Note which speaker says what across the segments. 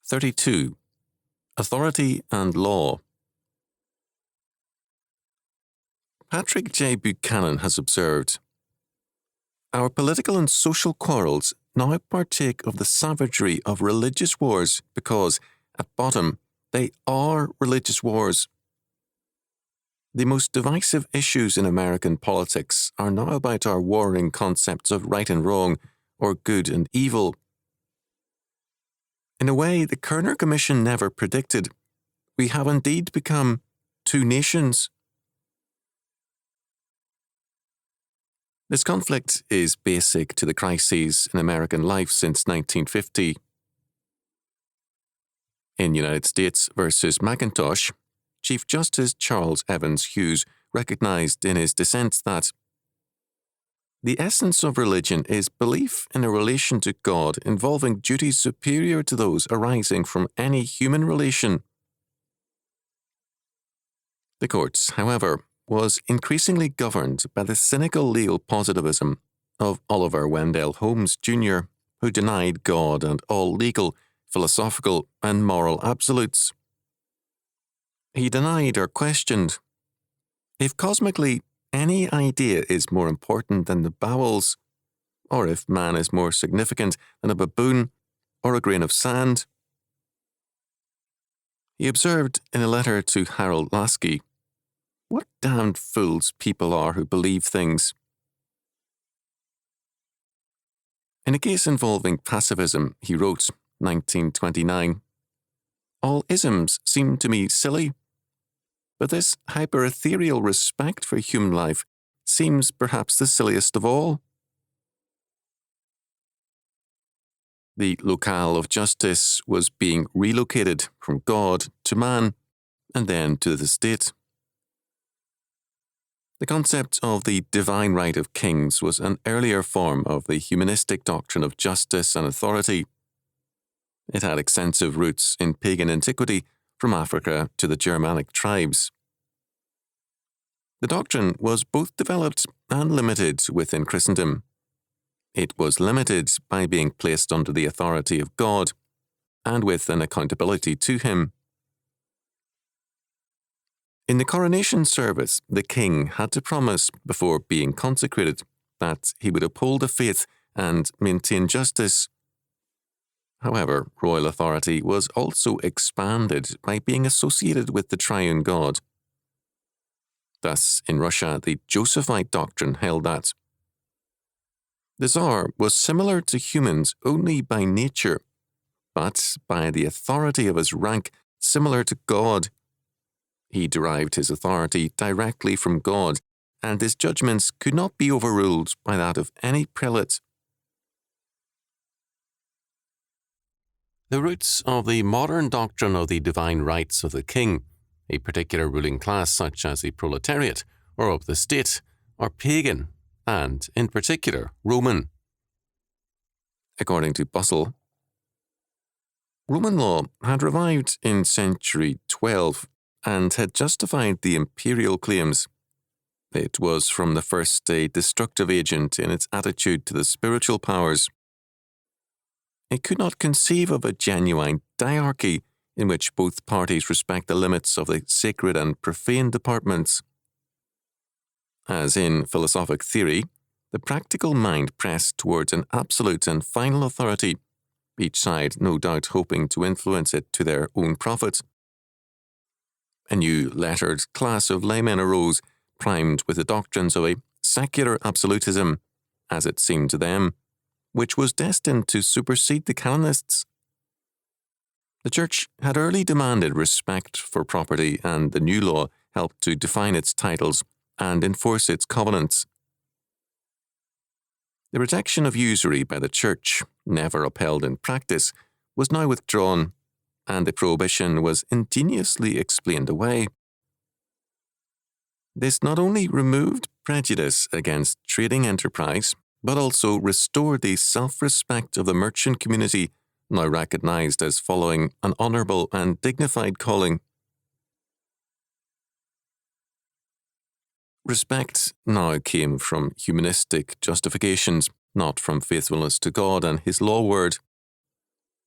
Speaker 1: 32. Authority and Law. Patrick J. Buchanan has observed, "Our political and social quarrels now partake of the savagery of religious wars because, at bottom, they are religious wars. The most divisive issues in American politics are now about our warring concepts of right and wrong, or good and evil. In a way the Kerner Commission never predicted, we have indeed become two nations." This conflict is basic to the crises in American life since 1950. In United States versus McIntosh, Chief Justice Charles Evans Hughes recognized in his dissent that the essence of religion is belief in a relation to God involving duties superior to those arising from any human relation. The courts, however, was increasingly governed by the cynical legal positivism of Oliver Wendell Holmes Jr., who denied God and all legal, philosophical, and moral absolutes. He denied or questioned, if cosmically any idea is more important than the bowels, or if man is more significant than a baboon or a grain of sand. He observed in a letter to Harold Lasky, "What damned fools people are who believe things." In a case involving pacifism, he wrote, 1929, "All isms seem to me silly, but this hyper-ethereal respect for human life seems perhaps the silliest of all." The locale of justice was being relocated from God to man, and then to the state. The concept of the divine right of kings was an earlier form of the humanistic doctrine of justice and authority. It had extensive roots in pagan antiquity, from Africa to the Germanic tribes. The doctrine was both developed and limited within Christendom. It was limited by being placed under the authority of God, and with an accountability to him. In the coronation service, the king had to promise, before being consecrated, that he would uphold the faith and maintain justice. However, royal authority was also expanded by being associated with the triune God. Thus, in Russia, the Josephite doctrine held that the Tsar was similar to humans only by nature, but by the authority of his rank similar to God. He derived his authority directly from God, and his judgments could not be overruled by that of any prelate. The roots of the modern doctrine of the divine rights of the king, a particular ruling class such as the proletariat, or of the state, are pagan, and, in particular, Roman. According to Bussell, Roman law had revived in century 12 and had justified the imperial claims. It was from the first a destructive agent in its attitude to the spiritual powers. It could not conceive of a genuine diarchy in which both parties respect the limits of the sacred and profane departments. As in philosophic theory, the practical mind pressed towards an absolute and final authority, each side no doubt hoping to influence it to their own profit. A new lettered class of laymen arose, primed with the doctrines of a secular absolutism, as it seemed to them, which was destined to supersede the canonists. The Church had early demanded respect for property, and the new law helped to define its titles and enforce its covenants. The rejection of usury by the Church, never upheld in practice, was now withdrawn, and the prohibition was ingeniously explained away. This not only removed prejudice against trading enterprise, but also restored the self-respect of the merchant community, now recognized as following an honorable and dignified calling. Respect now came from humanistic justifications, not from faithfulness to God and his law word.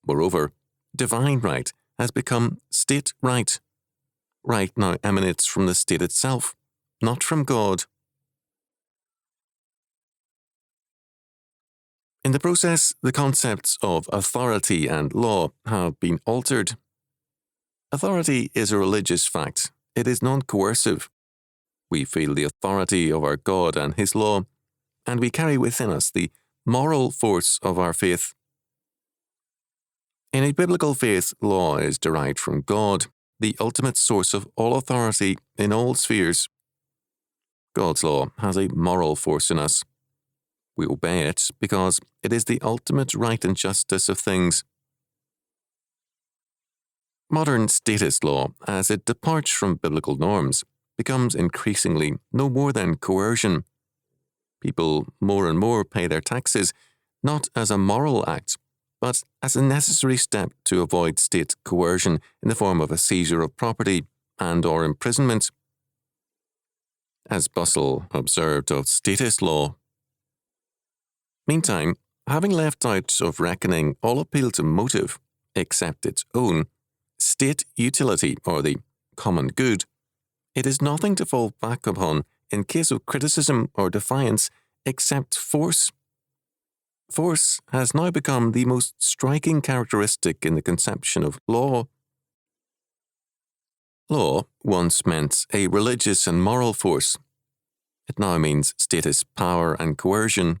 Speaker 1: Moreover, divine right has become state right. Right now emanates from the state itself, not from God. In the process, the concepts of authority and law have been altered. Authority is a religious fact. It is non-coercive. We feel the authority of our God and His law, and we carry within us the moral force of our faith. In a biblical faith, law is derived from God, the ultimate source of all authority in all spheres. God's law has a moral force in us. We obey it because it is the ultimate right and justice of things. Modern statist law, as it departs from biblical norms, becomes increasingly no more than coercion. People more and more pay their taxes, not as a moral act, but as a necessary step to avoid state coercion in the form of a seizure of property and/or imprisonment. As Bussell observed of statist law. Meantime, having left out of reckoning all appeal to motive, except its own, state utility or the common good, it is nothing to fall back upon in case of criticism or defiance except force. Force has now become the most striking characteristic in the conception of law. Law once meant a religious and moral force. It now means statist power and coercion.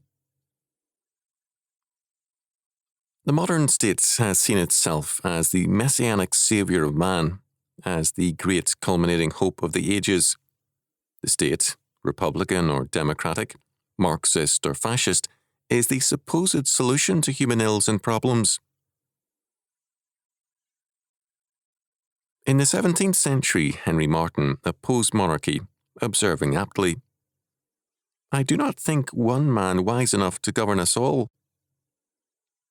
Speaker 1: The modern state has seen itself as the messianic saviour of man, as the great culminating hope of the ages. The state, republican or democratic, Marxist or fascist, is the supposed solution to human ills and problems. In the 17th century, Henry Martyn opposed monarchy, observing aptly, "I do not think one man wise enough to govern us all."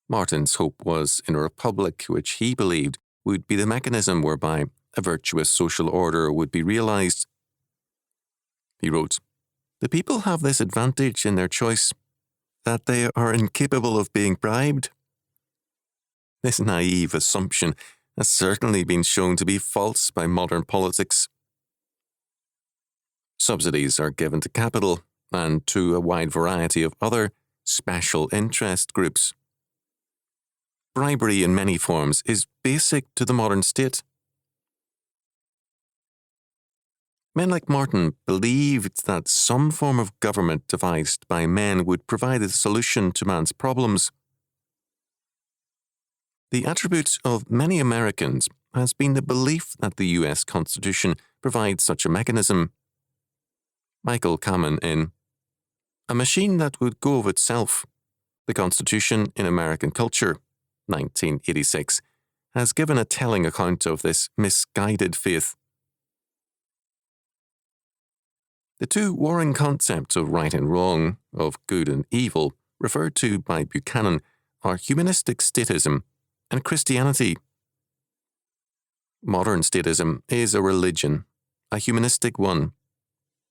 Speaker 1: Martyn's hope was in a republic which he believed would be the mechanism whereby a virtuous social order would be realized. He wrote, "The people have this advantage in their choice, that they are incapable of being bribed." This naive assumption has certainly been shown to be false by modern politics. Subsidies are given to capital and to a wide variety of other special interest groups. Bribery in many forms is basic to the modern state. Men like Martyn believed that some form of government devised by men would provide a solution to man's problems. The attribute of many Americans has been the belief that the U.S. Constitution provides such a mechanism. Michael Kamen in A Machine That Would Go of Itself, The Constitution in American Culture, 1986, has given a telling account of this misguided faith. The two warring concepts of right and wrong, of good and evil, referred to by Buchanan, are humanistic statism and Christianity. Modern statism is a religion, a humanistic one.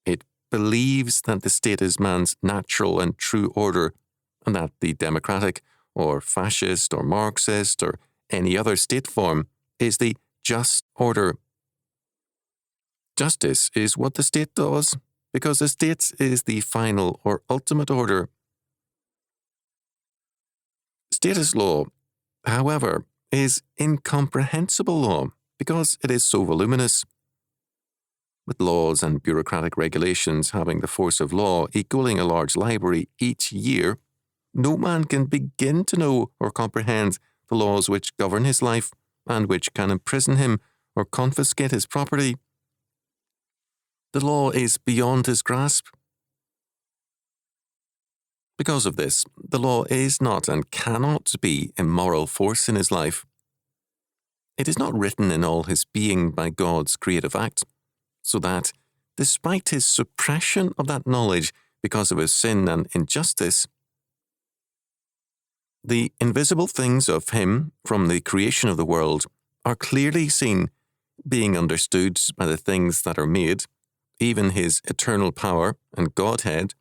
Speaker 1: It believes that the state is man's natural and true order, and that the democratic or fascist or Marxist or any other state form is the just order. Justice is what the state does, because the state is the final or ultimate order. Statist law, however, is incomprehensible law because it is so voluminous. With laws and bureaucratic regulations having the force of law equaling a large library each year, no man can begin to know or comprehend the laws which govern his life and which can imprison him or confiscate his property. The law is beyond his grasp. Because of this, the law is not and cannot be a moral force in his life. It is not written in all his being by God's creative act, so that, despite his suppression of that knowledge because of his sin and injustice, the invisible things of him from the creation of the world are clearly seen, being understood by the things that are made, even his eternal power and Godhead,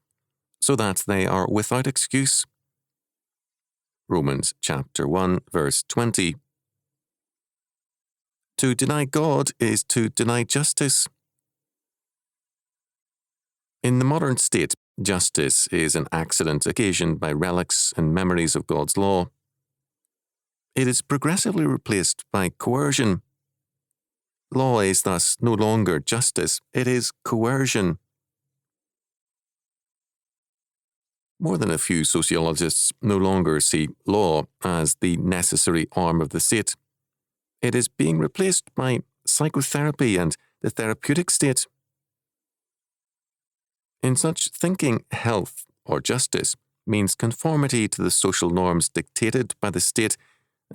Speaker 1: so that they are without excuse. Romans chapter 1, verse 20. To deny God is to deny justice. In the modern state, justice is an accident occasioned by relics and memories of God's law. It is progressively replaced by coercion. Law is thus no longer justice, it is coercion. More than a few sociologists no longer see law as the necessary arm of the state. It is being replaced by psychotherapy and the therapeutic state. In such thinking, health, or justice, means conformity to the social norms dictated by the state,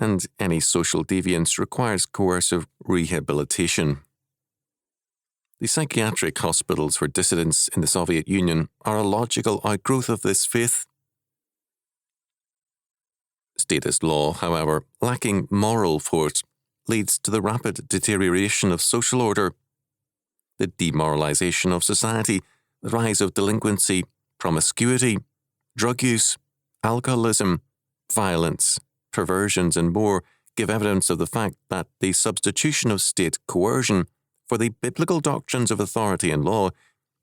Speaker 1: and any social deviance requires coercive rehabilitation. The psychiatric hospitals for dissidents in the Soviet Union are a logical outgrowth of this faith. Statist law, however, lacking moral force, leads to the rapid deterioration of social order, the demoralization of society, the rise of delinquency, promiscuity, drug use, alcoholism, violence, perversions, and more give evidence of the fact that the substitution of state coercion for the biblical doctrines of authority and law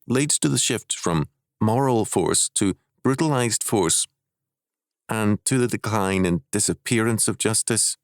Speaker 1: leads to the shift from moral force to brutalized force, and to the decline and disappearance of justice.